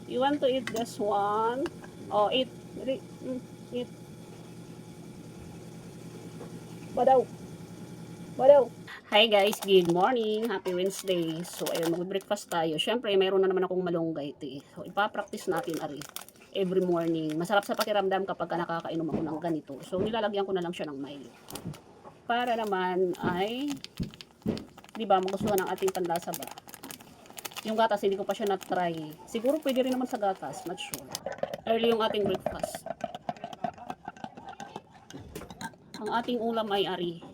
You want to eat this one? Oh, eat. Eat. Badaw. Badaw. Hi guys, good morning. Happy Wednesday. So, ayun, mag-breakfast tayo. Siyempre, mayroon na naman akong malunggay tea. So, ipapractice natin, ari. Every morning. Masarap sa pakiramdam kapag ka nakakainom ako ng ganito. So, nilalagyan ko na lang siya ng Milo. Para naman ay, di ba, magustuhan ng ating panlasa ba? Yung gatas, hindi ko pa siya na-try. Siguro pwede rin naman sa gatas, not sure. Early yung ating breakfast. Ang ating ulam ay ari.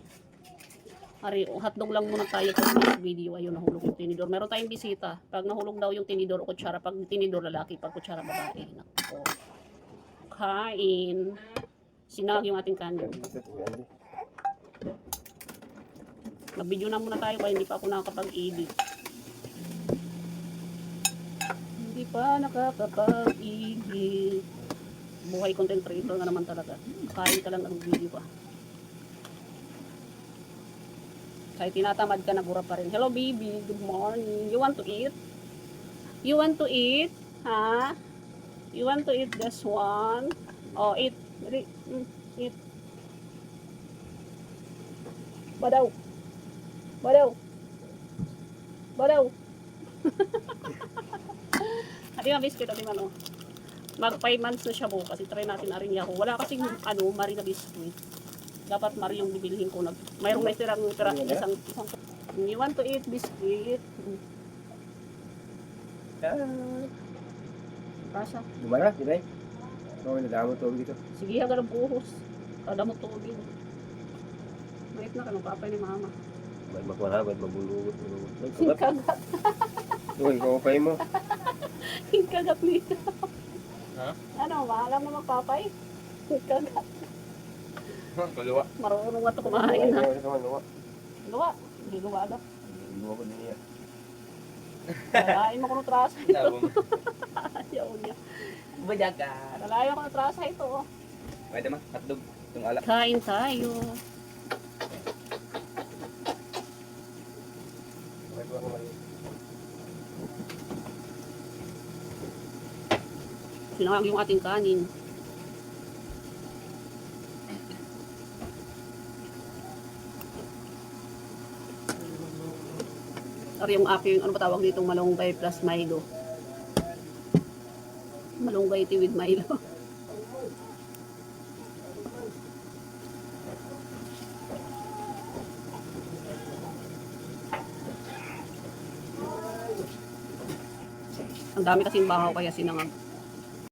Ari, hotdog lang muna tayo sa video. Ayun, nahulog yung tinidor. Meron tayong bisita. Pag nahulog daw yung tinidor o kutsara, pag tinidor lalaki, pag kutsara babae. Nako. Kain. Sinag yung ating kanin. Mag-video na muna tayo kaya hindi pa ako nakakapag-edit. Hindi pa nakakapag-edit. Buhay content creator nga naman talaga. Kain ka lang ng video pa. Kahit tinatamad ka, nagura pa rin. Hello baby, good morning. You want to eat? You want to eat? Ha? You want to eat this one? Oh, eat. Eat. Badaw. Badaw. Badaw. Adi nga biscuit, adi man, oh. Mag 5 months na siya bukas. I-try natin na rin ako. Wala kasing Marina biscuit. Dapat Mari yung bibilhin ko. Mayroong na isang you want to eat biscuit? Rasa. Gimana, Tinay? Oo, nadamot tubig ito. Sige, haga ng buhos. Kada mo tubig. Mayit na ka ng papay ni mama. Ba't makuha, ba't mabulugot? Hingkagat. Uy, kakupay mo. Hingkagat nito. Ha? Ano, maalam na magpapay? Hingkagat. Kaluwa. Marunong nga ito kumain ha. Kaluwa. Luwa. Hindi luwa agad. Luwa ko din niya. Lalain mo ko ng trasa ito. Ayaw niya. Bajaga. Lalayan ko ng trasa ito. Oh. Pwede ma, hotdog. Itong alak. Kain tayo. Sinawag yung ating kanin. Or yung aking, ano ba tawag dito, malunggay plus Milo. Malunggay tea with Milo. Ang dami kasing bahaw kaya sinangag.